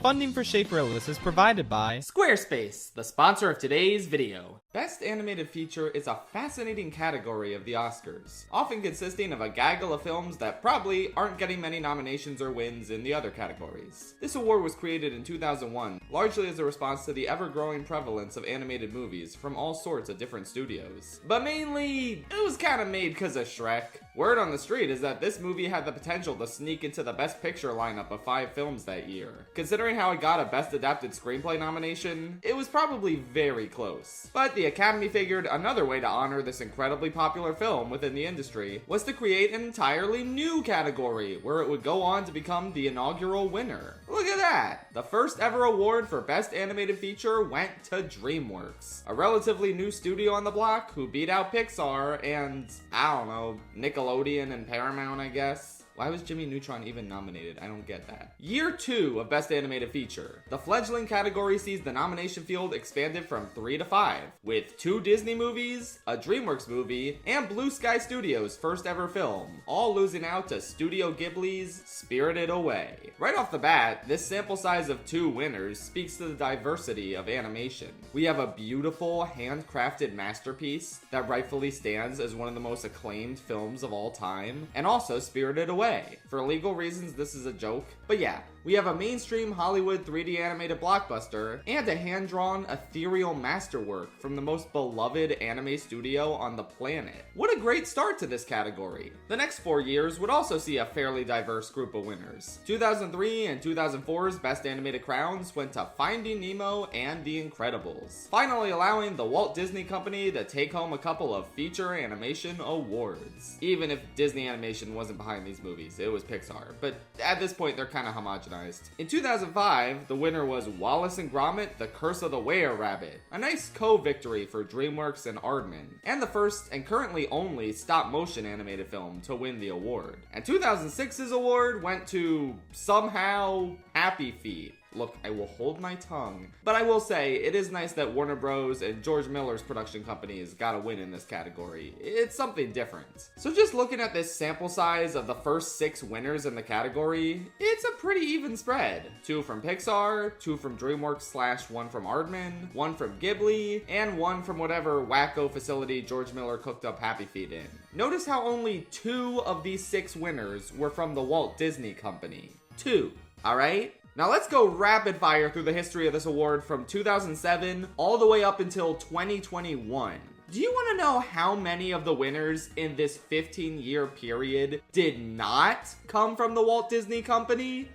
Funding for Shaperless is provided by Squarespace, the sponsor of today's video. Best Animated Feature is a fascinating category of the Oscars, often consisting of a gaggle of films that probably aren't getting many nominations or wins in the other categories. This award was created in 2001, largely as a response to the ever-growing prevalence of animated movies from all sorts of different studios. But mainly, it was kinda made cause of Shrek. Word on the street is that this movie had the potential to sneak into the Best Picture lineup of 5 films that year. Considering how it got a Best Adapted Screenplay nomination, it was probably very close. But the Academy figured another way to honor this incredibly popular film within the industry was to create an entirely new category where it would go on to become the inaugural winner. Look at that! The first ever award for Best Animated Feature went to DreamWorks, a relatively new studio on the block who beat out Pixar and, I don't know, Nickelodeon and Paramount, I guess. Why was Jimmy Neutron even nominated? I don't get that. Year 2 of Best Animated Feature. The fledgling category sees the nomination field expanded from 3 to 5, with 2 Disney movies, a DreamWorks movie, and Blue Sky Studios' first ever film, all losing out to Studio Ghibli's Spirited Away. Right off the bat, this sample size of 2 winners speaks to the diversity of animation. We have a beautiful, handcrafted masterpiece that rightfully stands as one of the most acclaimed films of all time, and also Spirited Away. For legal reasons, this is a joke. But yeah, we have a mainstream Hollywood 3D animated blockbuster and a hand-drawn ethereal masterwork from the most beloved anime studio on the planet. What a great start to this category. The next 4 years would also see a fairly diverse group of winners. 2003 and 2004's Best Animated Crowns went to Finding Nemo and The Incredibles, finally allowing the Walt Disney Company to take home a couple of feature animation awards. Even if Disney Animation wasn't behind these movies, it was Pixar, but at this point they're kind of homogenized. In 2005, the winner was Wallace and Gromit: The Curse of the Were-Rabbit, a nice co-victory for DreamWorks and Aardman, and the first and currently only stop-motion animated film to win the award. And 2006's award went to, somehow, Happy Feet. Look, I will hold my tongue, but I will say it is nice that Warner Bros. And George Miller's production companies got a win in this category. It's something different. So just looking at this sample size of the first 6 winners in the category, it's a pretty even spread. 2 from Pixar, 2 from DreamWorks / 1 from Aardman, 1 from Ghibli, and 1 from whatever wacko facility George Miller cooked up Happy Feet in. Notice how only 2 of these 6 winners were from the Walt Disney Company. 2, alright? Now let's go rapid fire through the history of this award from 2007 all the way up until 2021. Do you want to know how many of the winners in this 15-year period did not come from the Walt Disney Company?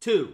2.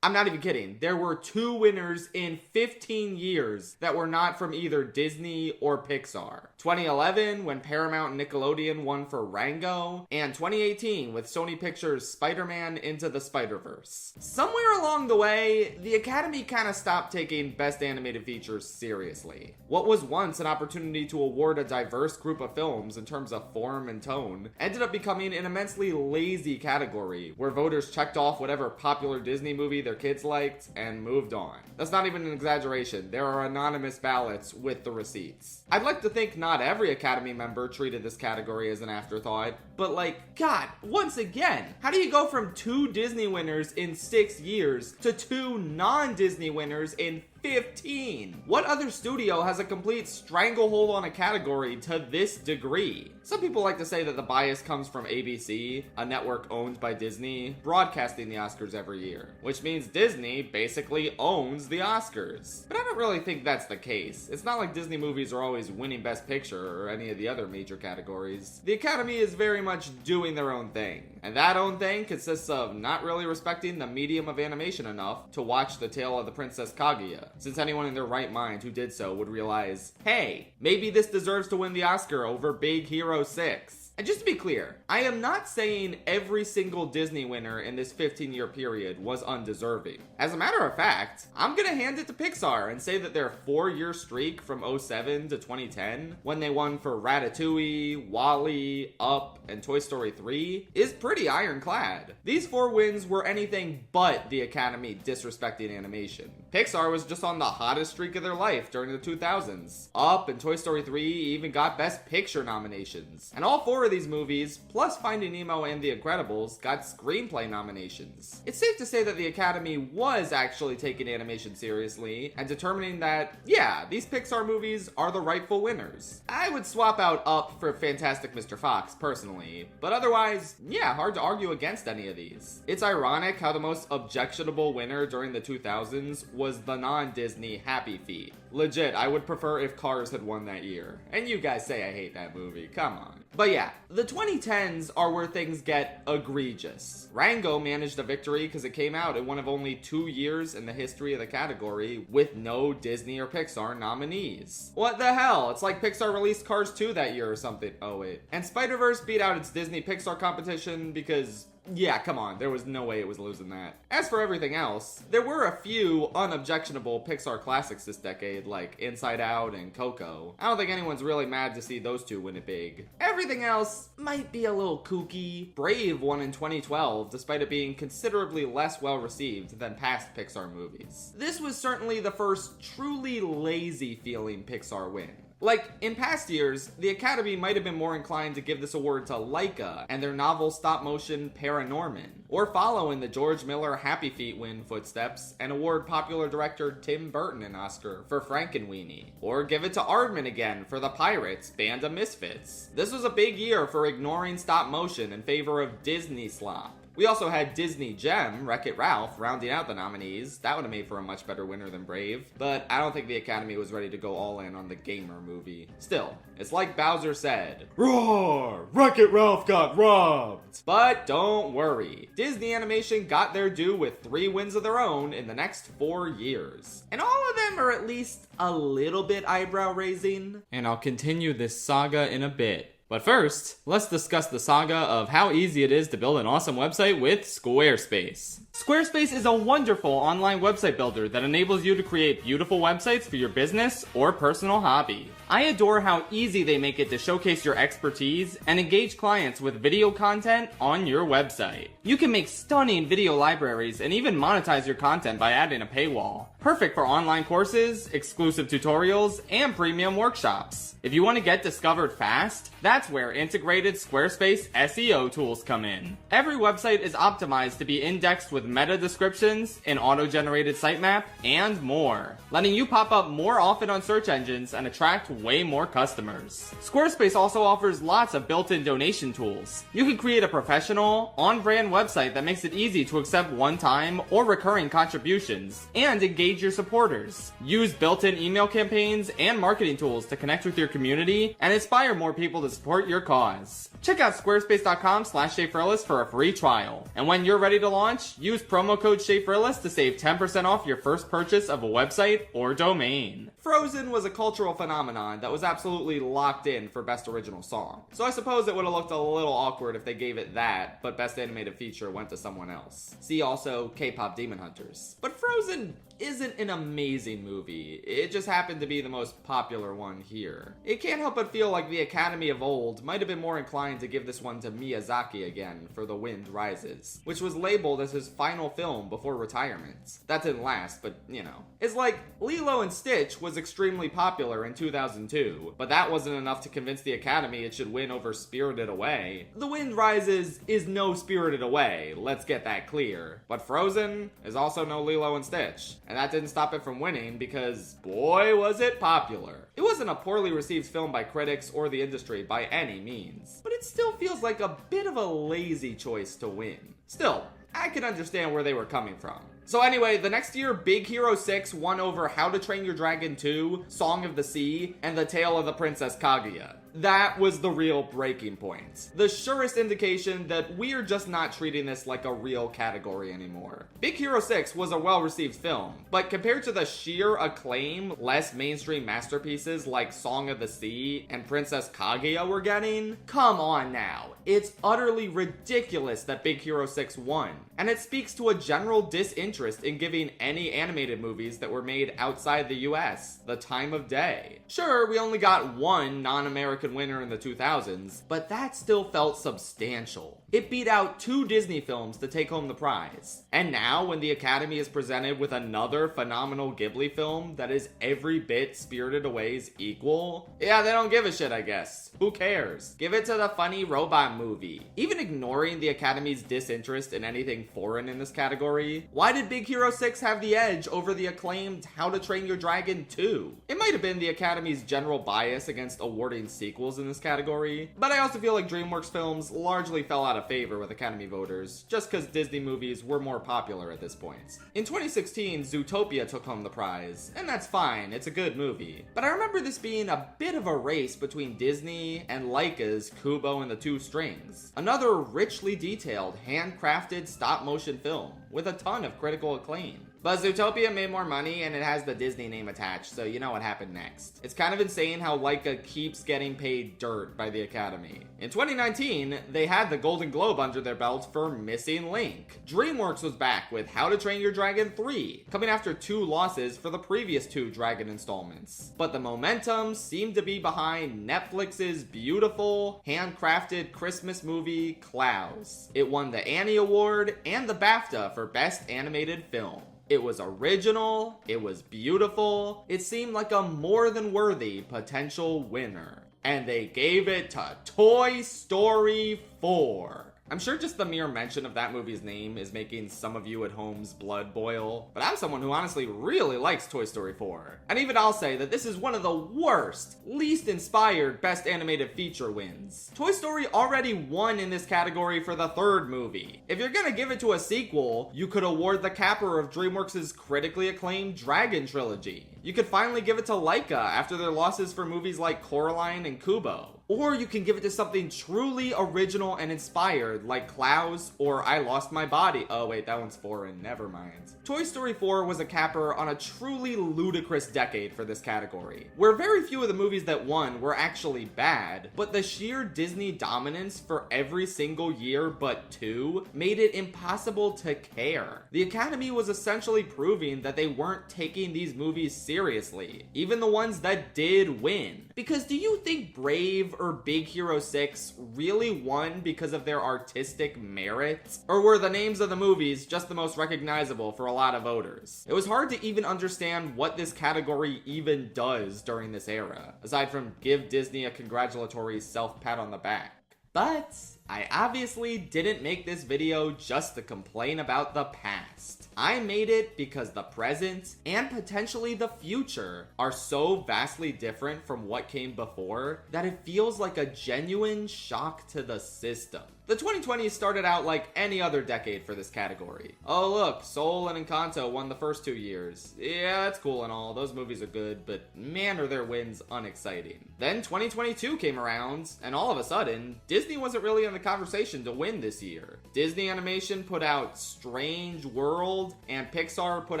I'm not even kidding. There were 2 winners in 15 years that were not from either Disney or Pixar. 2011, when Paramount and Nickelodeon won for Rango, and 2018 with Sony Pictures' Spider-Man Into the Spider-Verse. Somewhere along the way, the Academy kind of stopped taking Best Animated Features seriously. What was once an opportunity to award a diverse group of films in terms of form and tone ended up becoming an immensely lazy category where voters checked off whatever popular Disney movie their kids liked and moved on. That's not even an exaggeration. There are anonymous ballots with the receipts. I'd like to think not every Academy member treated this category as an afterthought, but like, God, once again, how do you go from 2 Disney winners in 6 years to 2 non-Disney winners in 15? What other studio has a complete stranglehold on a category to this degree? Some people like to say that the bias comes from ABC, a network owned by Disney, broadcasting the Oscars every year, which means Disney basically owns the Oscars. But I don't really think that's the case. It's not like Disney movies are always winning Best Picture or any of the other major categories. The Academy is very much doing their own thing, and that own thing consists of not really respecting the medium of animation enough to watch The Tale of the Princess Kaguya, since anyone in their right mind who did so would realize, hey, maybe this deserves to win the Oscar over Big Hero 6. And just to be clear, I am not saying every single Disney winner in this 15-year period was undeserving. As a matter of fact, I'm gonna hand it to Pixar and say that their 4-year streak from 2007 to 2010, when they won for Ratatouille, WALL-E, Up, and Toy Story 3, is pretty ironclad. These 4 wins were anything but the Academy disrespecting animation. Pixar was just on the hottest streak of their life during the 2000s. Up and Toy Story 3 even got Best Picture nominations. And all 4 4 of these movies, plus Finding Nemo and The Incredibles, got screenplay nominations. It's safe to say that the Academy was actually taking animation seriously and determining that, yeah, these Pixar movies are the rightful winners. I would swap out Up for Fantastic Mr. Fox, personally, but otherwise, yeah, hard to argue against any of these. It's ironic how the most objectionable winner during the 2000s was the non-Disney Happy Feet. Legit, I would prefer if Cars had won that year. And you guys say I hate that movie, come on. But yeah, the 2010s are where things get egregious. Rango managed a victory because it came out in one of only 2 years in the history of the category with no Disney or Pixar nominees. What the hell? It's like Pixar released Cars 2 that year or something. Oh wait. And Spider-Verse beat out its Disney Pixar competition because, yeah, come on, there was no way it was losing that. As for everything else, there were a few unobjectionable Pixar classics this decade, like Inside Out and Coco. I don't think anyone's really mad to see those two win it big. Everything else might be a little kooky. Brave won in 2012, despite it being considerably less well received than past Pixar movies. This was certainly the first truly lazy feeling Pixar win. Like, in past years, the Academy might have been more inclined to give this award to Laika and their novel stop-motion Paranorman, or follow in the George Miller Happy Feet win footsteps and award popular director Tim Burton an Oscar for Frankenweenie, or give it to Aardman again for The Pirates, Band of Misfits. This was a big year for ignoring stop-motion in favor of Disney slop. We also had Disney gem, Wreck-It Ralph, rounding out the nominees. That would have made for a much better winner than Brave, but I don't think the Academy was ready to go all in on the gamer movie. Still, it's like Bowser said, "Roar! Wreck-It Ralph got robbed!" But don't worry, Disney Animation got their due with 3 wins of their own in the next 4 years. And all of them are at least a little bit eyebrow-raising. And I'll continue this saga in a bit. But first, let's discuss the saga of how easy it is to build an awesome website with Squarespace. Squarespace is a wonderful online website builder that enables you to create beautiful websites for your business or personal hobby. I adore how easy they make it to showcase your expertise and engage clients with video content on your website. You can make stunning video libraries and even monetize your content by adding a paywall. Perfect for online courses, exclusive tutorials, and premium workshops. If you want to get discovered fast, that's where integrated Squarespace SEO tools come in. Every website is optimized to be indexed with meta descriptions, an auto-generated sitemap, and more, letting you pop up more often on search engines and attract way more customers. Squarespace also offers lots of built-in donation tools. You can create a professional, on-brand website that makes it easy to accept one-time or recurring contributions, and engage your supporters. Use built-in email campaigns and marketing tools to connect with your community and inspire more people to support your cause. Check out squarespace.com/ShapeRealist for a free trial. And when you're ready to launch, use promo code ShapeRealist to save 10% off your first purchase of a website or domain. Frozen was a cultural phenomenon that was absolutely locked in for Best Original Song. So I suppose it would have looked a little awkward if they gave it that, but Best Animated Feature went to someone else. See also K-pop Demon Hunters. But Frozen isn't an amazing movie. It just happened to be the most popular one here. It can't help but feel like the Academy of old might have been more inclined to give this one to Miyazaki again for The Wind Rises, which was labeled as his final film before retirement. That didn't last, but you know. It's like Lilo and Stitch was extremely popular in 2002, but that wasn't enough to convince the Academy it should win over Spirited Away. The Wind Rises is no Spirited Away, let's get that clear. But Frozen is also no Lilo and Stitch. And that didn't stop it from winning because, boy, was it popular. It wasn't a poorly received film by critics or the industry by any means, but it still feels like a bit of a lazy choice to win. Still, I can understand where they were coming from. So anyway, the next year, Big Hero 6 won over How to Train Your Dragon 2, Song of the Sea, and The Tale of the Princess Kaguya. That was the real breaking point. The surest indication that we're just not treating this like a real category anymore. Big Hero 6 was a well-received film, but compared to the sheer acclaim less mainstream masterpieces like Song of the Sea and Princess Kaguya were getting, come on now. It's utterly ridiculous that Big Hero 6 won, and it speaks to a general disinterest in giving any animated movies that were made outside the US the time of day. Sure, we only got one non-American winner in the 2000s, but that still felt substantial. It beat out 2 Disney films to take home the prize. And now, when the Academy is presented with another phenomenal Ghibli film that is every bit Spirited Away's equal, yeah, they don't give a shit, I guess. Who cares? Give it to the funny robot movie. Even ignoring the Academy's disinterest in anything foreign in this category, why did Big Hero 6 have the edge over the acclaimed How to Train Your Dragon 2? It might have been the Academy's general bias against awarding sequels in this category, but I also feel like DreamWorks films largely fell out of favor with Academy voters, just because Disney movies were more popular at this point. In 2016, Zootopia took home the prize, and that's fine, it's a good movie. But I remember this being a bit of a race between Disney and Laika's Kubo and the Two Strings, another richly detailed, handcrafted stop-motion film with a ton of critical acclaim. But Zootopia made more money and it has the Disney name attached, so you know what happened next. It's kind of insane how Laika keeps getting paid dirt by the Academy. In 2019, they had the Golden Globe under their belt for Missing Link. DreamWorks was back with How to Train Your Dragon 3, coming after 2 losses for the previous 2 Dragon installments. But the momentum seemed to be behind Netflix's beautiful, handcrafted Christmas movie, Klaus. It won the Annie Award and the BAFTA for Best Animated Film. It was original, it was beautiful, it seemed like a more than worthy potential winner. And they gave it to Toy Story 4. I'm sure just the mere mention of that movie's name is making some of you at home's blood boil, but I'm someone who honestly really likes Toy Story 4. And even I'll say that this is one of the worst, least inspired Best Animated Feature wins. Toy Story already won in this category for the 3rd movie. If you're gonna give it to a sequel, you could award the capper of DreamWorks' critically acclaimed Dragon trilogy. You could finally give it to Laika after their losses for movies like Coraline and Kubo. Or you can give it to something truly original and inspired like Klaus or I Lost My Body. Oh wait, that one's foreign, never mind. Toy Story 4 was a capper on a truly ludicrous decade for this category, where very few of the movies that won were actually bad, but the sheer Disney dominance for every single year but 2 made it impossible to care. The Academy was essentially proving that they weren't taking these movies seriously, even the ones that did win. Because do you think Brave or Big Hero 6 really won because of their artistic merit? Or were the names of the movies just the most recognizable for a lot of voters? It was hard to even understand what this category even does during this era, aside from give Disney a congratulatory self-pat on the back. But I obviously didn't make this video just to complain about the past. I made it because the present and potentially the future are so vastly different from what came before that it feels like a genuine shock to the system. The 2020s started out like any other decade for this category. Oh look, Soul and Encanto won the first 2 years. Yeah, that's cool and all, those movies are good, but man are their wins unexciting. Then 2022 came around, and all of a sudden, Disney wasn't really in the conversation to win this year. Disney Animation put out Strange World, and Pixar put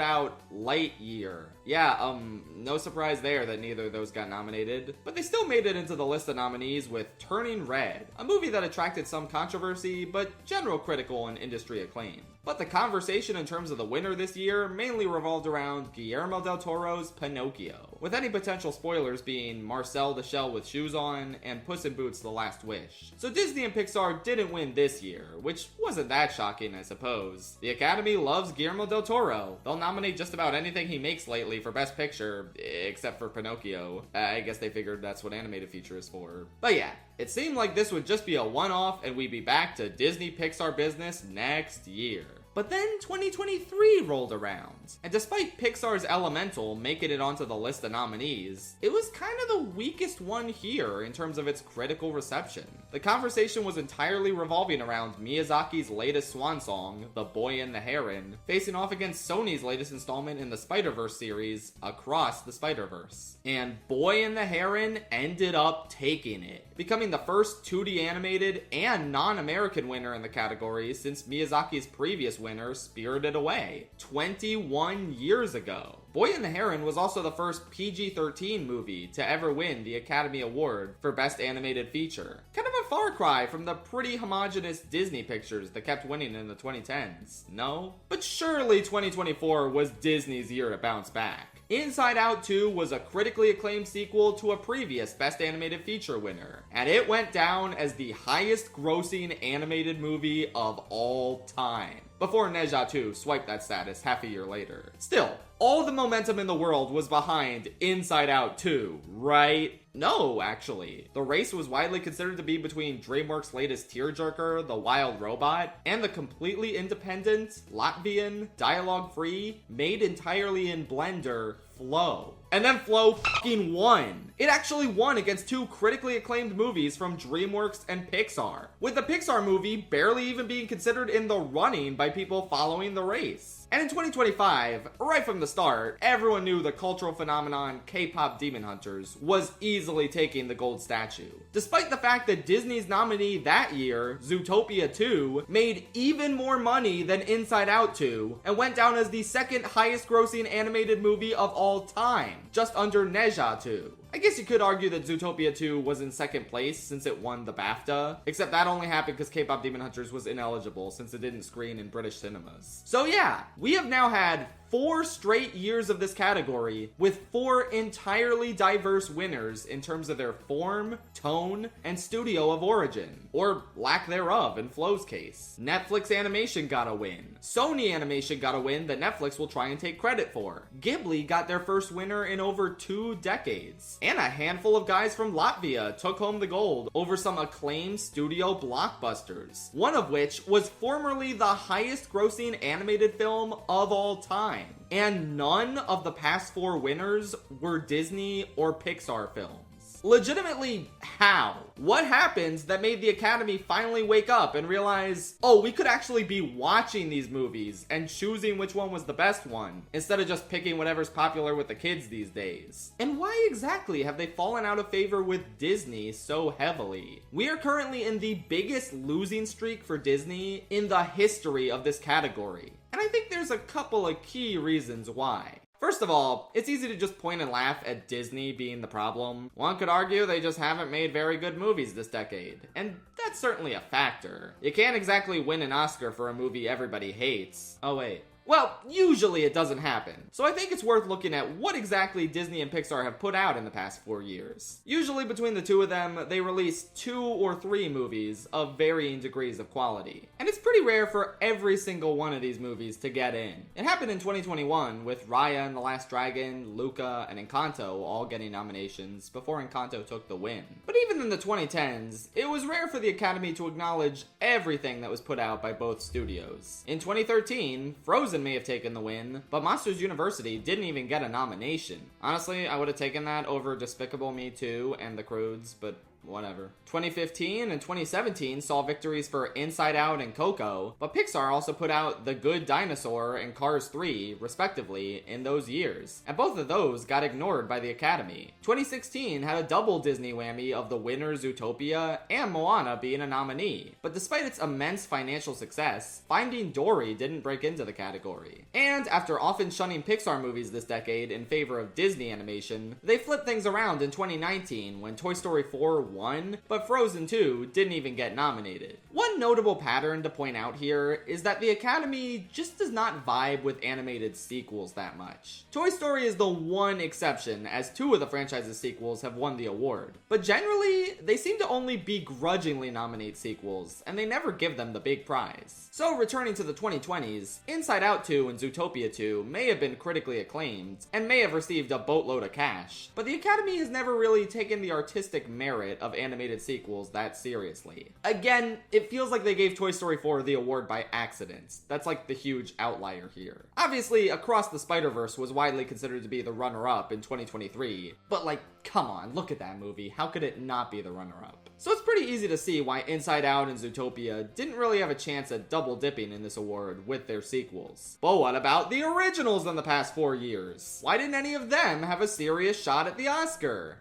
out Lightyear. Yeah, no surprise there that neither of those got nominated, but they still made it into the list of nominees with Turning Red, a movie that attracted some controversy, but general critical and industry acclaim. But the conversation in terms of the winner this year mainly revolved around Guillermo del Toro's Pinocchio, with any potential spoilers being Marcel the Shell with Shoes On and Puss in Boots: The Last Wish. So Disney and Pixar didn't win this year, which wasn't that shocking, I suppose. The Academy loves Guillermo del Toro. They'll nominate just about anything he makes lately for Best Picture, except for Pinocchio. I guess they figured that's what animated feature is for. But yeah, it seemed like this would just be a one-off and we'd be back to Disney Pixar business next year. But then 2023 rolled around, and despite Pixar's Elemental making it onto the list of nominees, it was kind of the weakest one here in terms of its critical reception. The conversation was entirely revolving around Miyazaki's latest swan song, The Boy and the Heron, facing off against Sony's latest installment in the Spider-Verse series, Across the Spider-Verse. And Boy and the Heron ended up taking it, becoming the first 2D animated and non-American winner in the category since Miyazaki's previous winner, Spirited Away, 21 years ago. Boy and the Heron was also the first PG-13 movie to ever win the Academy Award for Best Animated Feature. Kind of a far cry from the pretty homogenous Disney pictures that kept winning in the 2010s, no? But surely 2024 was Disney's year to bounce back. Inside Out 2 was a critically acclaimed sequel to a previous Best Animated Feature winner, and it went down as the highest grossing animated movie of all time, before Ne Zha 2 swiped that status half a year later. Still, all the momentum in the world was behind Inside Out 2, right? No, actually. The race was widely considered to be between DreamWorks' latest tearjerker, The Wild Robot, and the completely independent, Latvian, dialogue-free, made entirely in Blender, Flow. And then Flow fucking won. It actually won against two critically acclaimed movies from DreamWorks and Pixar, with the Pixar movie barely even being considered in the running by people following the race. And in 2025, right from the start, everyone knew the cultural phenomenon K-pop Demon Hunters was easily taking the gold statue. Despite the fact that Disney's nominee that year, Zootopia 2, made even more money than Inside Out 2, and went down as the second highest grossing animated movie of all time, just under Ne Zha 2. I guess you could argue that Zootopia 2 was in second place since it won the BAFTA, except that only happened because K-pop Demon Hunters was ineligible since it didn't screen in British cinemas. So yeah, we have now had 4 straight years of this category with 4 entirely diverse winners in terms of their form, tone, and studio of origin, or lack thereof in Flow's case. Netflix Animation got a win. Sony Animation got a win that Netflix will try and take credit for. Ghibli got their first winner in over 2 decades. And a handful of guys from Latvia took home the gold over some acclaimed studio blockbusters, one of which was formerly the highest grossing animated film of all time. And none of the past 4 winners were Disney or Pixar films. Legitimately, how? What happened that made the Academy finally wake up and realize, oh, we could actually be watching these movies and choosing which one was the best one, instead of just picking whatever's popular with the kids these days? And why exactly have they fallen out of favor with Disney so heavily? We are currently in the biggest losing streak for Disney in the history of this category. And I think there's a couple of key reasons why. First of all, it's easy to just point and laugh at Disney being the problem. One could argue they just haven't made very good movies this decade. And that's certainly a factor. You can't exactly win an Oscar for a movie everybody hates. Oh wait. Well, usually it doesn't happen. So I think it's worth looking at what exactly Disney and Pixar have put out in the past 4 years. Usually between the two of them, they release 2 or 3 movies of varying degrees of quality. And it's pretty rare for every single one of these movies to get in. It happened in 2021 with Raya and the Last Dragon, Luca, and Encanto all getting nominations before Encanto took the win. But even in the 2010s, it was rare for the Academy to acknowledge everything that was put out by both studios. In 2013, Frozen may have taken the win, but Monsters University didn't even get a nomination. Honestly, I would have taken that over Despicable Me 2 and The Croods, but whatever. 2015 and 2017 saw victories for Inside Out and Coco, but Pixar also put out The Good Dinosaur and Cars 3, respectively, in those years, and both of those got ignored by the Academy. 2016 had a double Disney whammy of the winner Zootopia and Moana being a nominee, but despite its immense financial success, Finding Dory didn't break into the category. And after often shunning Pixar movies this decade in favor of Disney animation, they flipped things around in 2019 when Toy Story 4 won, but Frozen 2 didn't even get nominated. One notable pattern to point out here is that the Academy just does not vibe with animated sequels that much. Toy Story is the one exception, as 2 of the franchise's sequels have won the award. But generally, they seem to only begrudgingly nominate sequels, and they never give them the big prize. So returning to the 2020s, Inside Out 2 and Zootopia 2 may have been critically acclaimed, and may have received a boatload of cash, but the Academy has never really taken the artistic merit of animated sequels that seriously. Again, it feels like they gave Toy Story 4 the award by accident. That's like the huge outlier here. Obviously, Across the Spider-Verse was widely considered to be the runner-up in 2023, but like, come on, look at that movie. How could it not be the runner-up? So it's pretty easy to see why Inside Out and Zootopia didn't really have a chance at double dipping in this award with their sequels. But what about the originals in the past 4 years? Why didn't any of them have a serious shot at the Oscar?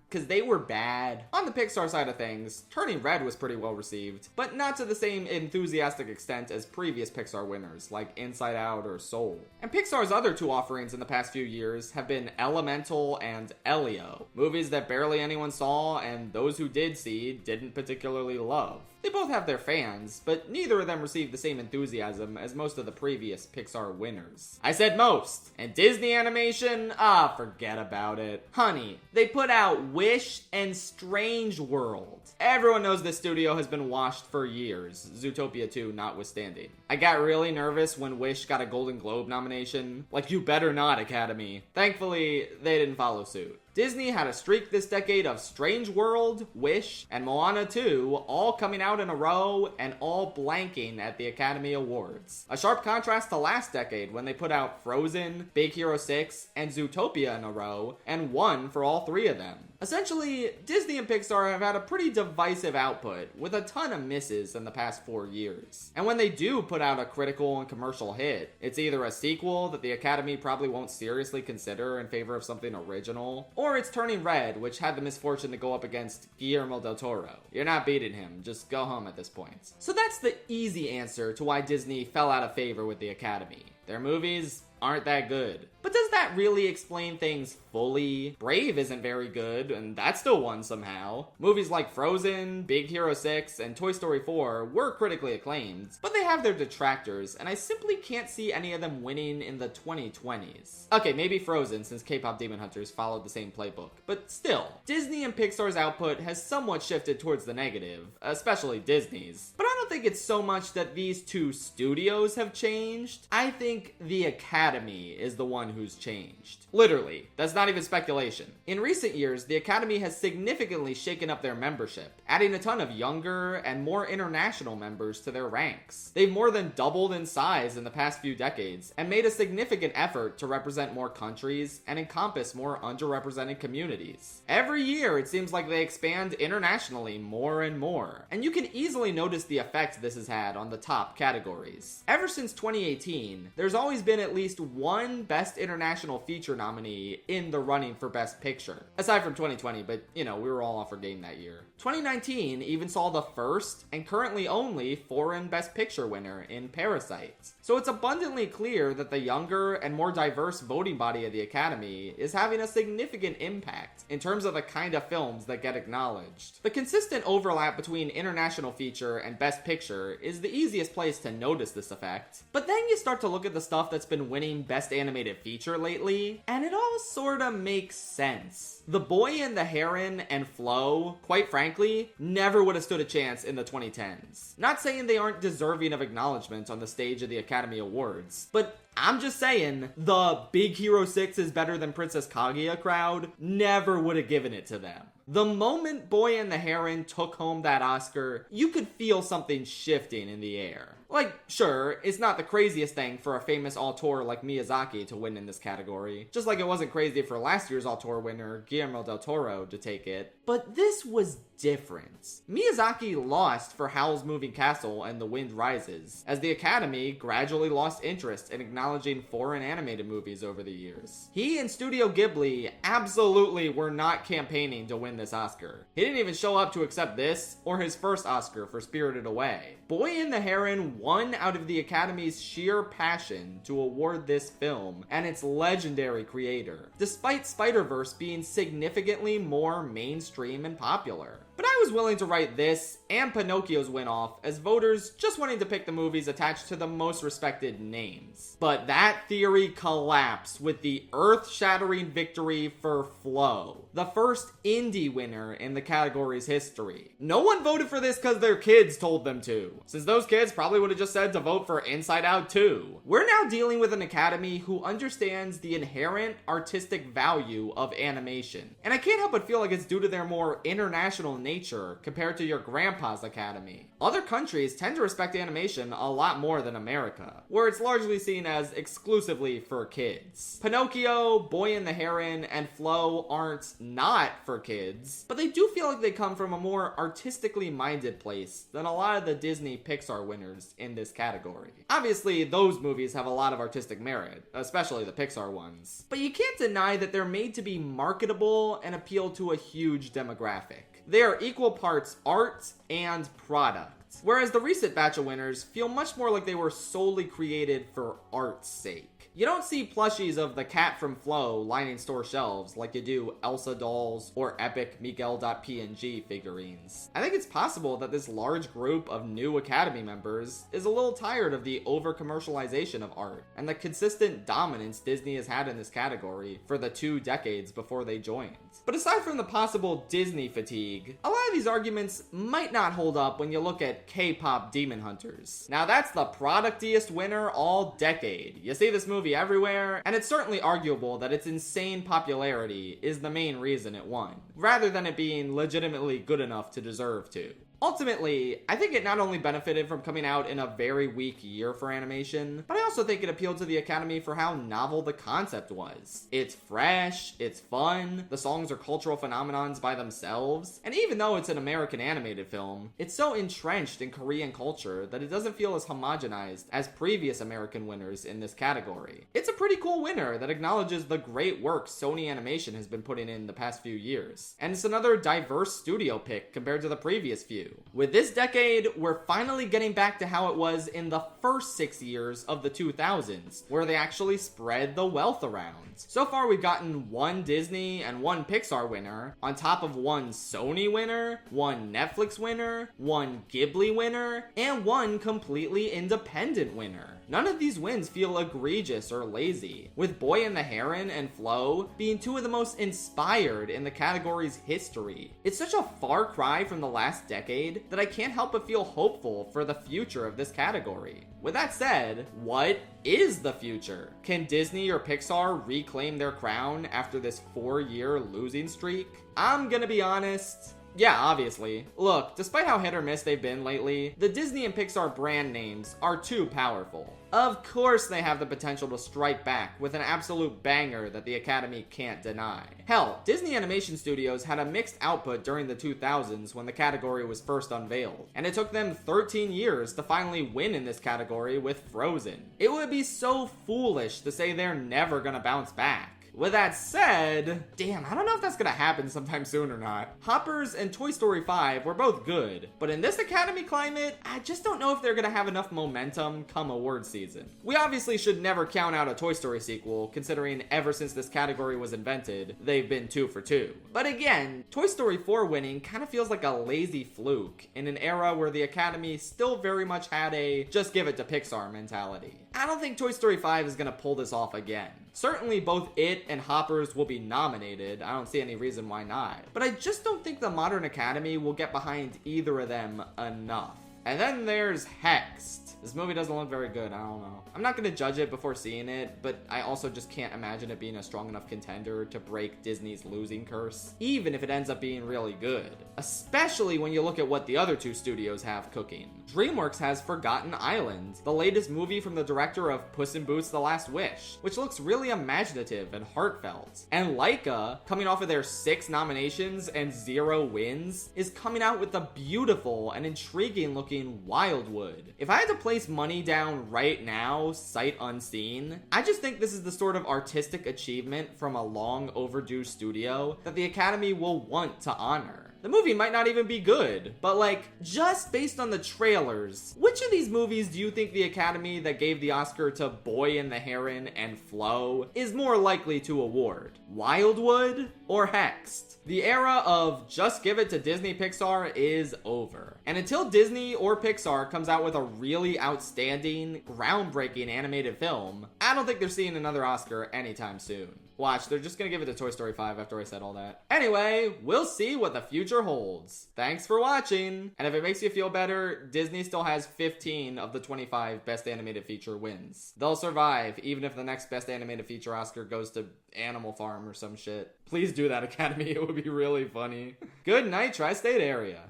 because they were bad. On the Pixar side of things, Turning Red was pretty well received, but not to the same enthusiastic extent as previous Pixar winners like Inside Out or Soul. And Pixar's other two offerings in the past few years have been Elemental and Elio, movies that barely anyone saw and those who did see didn't particularly love. They both have their fans, but neither of them received the same enthusiasm as most of the previous Pixar winners. I said most. And Disney animation? Forget about it. Honey, they put out Wish and Strange World. Everyone knows this studio has been washed for years, Zootopia 2 notwithstanding. I got really nervous when Wish got a Golden Globe nomination. Like, you better not, Academy. Thankfully, they didn't follow suit. Disney had a streak this decade of Strange World, Wish, and Moana 2 all coming out in a row and all blanking at the Academy Awards. A sharp contrast to last decade when they put out Frozen, Big Hero 6, and Zootopia in a row and won for all three of them. Essentially, Disney and Pixar have had a pretty divisive output with a ton of misses in the past 4 years. And when they do put out a critical and commercial hit, it's either a sequel that the Academy probably won't seriously consider in favor of something original, or it's Turning Red, which had the misfortune to go up against Guillermo del Toro. You're not beating him, just go home at this point. So that's the easy answer to why Disney fell out of favor with the Academy. Their movies aren't that good. But does that really explain things fully? Brave isn't very good, and that still won somehow. Movies like Frozen, Big Hero 6, and Toy Story 4 were critically acclaimed, but they have their detractors, and I simply can't see any of them winning in the 2020s. Okay, maybe Frozen, since K-pop Demon Hunters followed the same playbook, but still, Disney and Pixar's output has somewhat shifted towards the negative, especially Disney's. But I don't think it's so much that these two studios have changed. I think the Academy is the one who's changed. Literally, that's not even speculation. In recent years, the Academy has significantly shaken up their membership, adding a ton of younger and more international members to their ranks. They've more than doubled in size in the past few decades and made a significant effort to represent more countries and encompass more underrepresented communities. Every year, it seems like they expand internationally more and more, and you can easily notice the effect this has had on the top categories. Ever since 2018, there's always been at least one Best International Feature nominee in the running for Best Picture. Aside from 2020, but we were all off our game that year. 2019 even saw the first and currently only foreign Best Picture winner in Parasite. So it's abundantly clear that the younger and more diverse voting body of the Academy is having a significant impact in terms of the kind of films that get acknowledged. The consistent overlap between International Feature and Best Picture is the easiest place to notice this effect. But then you start to look at the stuff that's been winning Best Animated Feature lately, and it all sorta makes sense. The Boy and the Heron and Flow, quite frankly, never would have stood a chance in the 2010s. Not saying they aren't deserving of acknowledgement on the stage of the Academy Awards, but I'm just saying, the Big Hero 6 is better than Princess Kaguya crowd never would have given it to them. The moment Boy and the Heron took home that Oscar, you could feel something shifting in the air. Like, sure, it's not the craziest thing for a famous auteur like Miyazaki to win in this category, just like it wasn't crazy for last year's auteur winner, Guillermo del Toro, to take it, but this was different. Miyazaki lost for Howl's Moving Castle and The Wind Rises, as the Academy gradually lost interest in acknowledging foreign animated movies over the years. He and Studio Ghibli absolutely were not campaigning to win this Oscar. He didn't even show up to accept this or his first Oscar for Spirited Away. Boy and the Heron won out of the Academy's sheer passion to award this film and its legendary creator, despite Spider-Verse being significantly more mainstream and popular. But I was willing to write this and Pinocchio's win off as voters just wanting to pick the movies attached to the most respected names. But that theory collapsed with the earth-shattering victory for Flow, the first indie winner in the category's history. No one voted for this because their kids told them to, since those kids probably would have just said to vote for Inside Out 2. We're now dealing with an Academy who understands the inherent artistic value of animation, and I can't help but feel like it's due to their more international nature amateur compared to your grandpa's academy. Other countries tend to respect animation a lot more than America, where it's largely seen as exclusively for kids. Pinocchio, Boy and the Heron, and Flo aren't not for kids, but they do feel like they come from a more artistically minded place than a lot of the Disney Pixar winners in this category. Obviously, those movies have a lot of artistic merit, especially the Pixar ones, but you can't deny that they're made to be marketable and appeal to a huge demographic. They are equal parts art and product. Whereas the recent batch of winners feel much more like they were solely created for art's sake. You don't see plushies of the cat from Flo lining store shelves like you do Elsa dolls or epic Miguel.png figurines. I think it's possible that this large group of new Academy members is a little tired of the over-commercialization of art and the consistent dominance Disney has had in this category for the 2 decades before they joined. But aside from the possible Disney fatigue, a lot of these arguments might not hold up when you look at K-pop Demon Hunters. Now that's the productiest winner all decade. You see this movie everywhere, and it's certainly arguable that its insane popularity is the main reason it won, rather than it being legitimately good enough to deserve to. Ultimately, I think it not only benefited from coming out in a very weak year for animation, but I also think it appealed to the Academy for how novel the concept was. It's fresh, it's fun, the songs are cultural phenomenons by themselves, and even though it's an American animated film, it's so entrenched in Korean culture that it doesn't feel as homogenized as previous American winners in this category. It's a pretty cool winner that acknowledges the great work Sony Animation has been putting in the past few years, and it's another diverse studio pick compared to the previous few. With this decade, we're finally getting back to how it was in the first 6 years of the 2000s, where they actually spread the wealth around. So far, we've gotten 1 Disney and 1 Pixar winner, on top of 1 Sony winner, 1 Netflix winner, 1 Ghibli winner, and 1 completely independent winner. None of these wins feel egregious or lazy, with Boy and the Heron and Flo being 2 of the most inspired in the category's history. It's such a far cry from the last decade that I can't help but feel hopeful for the future of this category. With that said, what is the future? Can Disney or Pixar reclaim their crown after this 4-year losing streak? I'm gonna be honest, yeah, obviously. Look, despite how hit or miss they've been lately, the Disney and Pixar brand names are too powerful. Of course they have the potential to strike back with an absolute banger that the Academy can't deny. Hell, Disney Animation Studios had a mixed output during the 2000s when the category was first unveiled, and it took them 13 years to finally win in this category with Frozen. It would be so foolish to say they're never gonna bounce back. With that said, damn, I don't know if that's gonna happen sometime soon or not. Hoppers and Toy Story 5 were both good, but in this Academy climate, I just don't know if they're gonna have enough momentum come award season. We obviously should never count out a Toy Story sequel, considering ever since this category was invented, they've been 2 for 2. But again, Toy Story 4 winning kind of feels like a lazy fluke in an era where the Academy still very much had a just give it to Pixar mentality. I don't think Toy Story 5 is gonna pull this off again. Certainly both it and Hoppers will be nominated, I don't see any reason why not. But I just don't think the modern Academy will get behind either of them enough. And then there's Hexed. This movie doesn't look very good, I don't know. I'm not gonna judge it before seeing it, but I also just can't imagine it being a strong enough contender to break Disney's losing curse, even if it ends up being really good. Especially when you look at what the other 2 studios have cooking. DreamWorks has Forgotten Island, the latest movie from the director of Puss in Boots: The Last Wish, which looks really imaginative and heartfelt. And Laika, coming off of their 6 nominations and 0 wins, is coming out with the beautiful and intriguing looking Wildwood. If I had to place money down right now, sight unseen, I just think this is the sort of artistic achievement from a long overdue studio that the Academy will want to honor. The movie might not even be good, but like, just based on the trailers, which of these movies do you think the Academy that gave the Oscar to Boy and the Heron and Flo is more likely to award? Wildwood or Hexed? The era of just give it to Disney Pixar is over. And until Disney or Pixar comes out with a really outstanding, groundbreaking animated film, I don't think they're seeing another Oscar anytime soon. Watch, they're just gonna give it to Toy Story 5 after I said all that. Anyway, we'll see what the future future holds. Thanks for watching! And if it makes you feel better, Disney still has 15 of the 25 Best Animated Feature wins. They'll survive, even if the next Best Animated Feature Oscar goes to Animal Farm or some shit. Please do that, Academy. It would be really funny. Good night, Tri-State Area.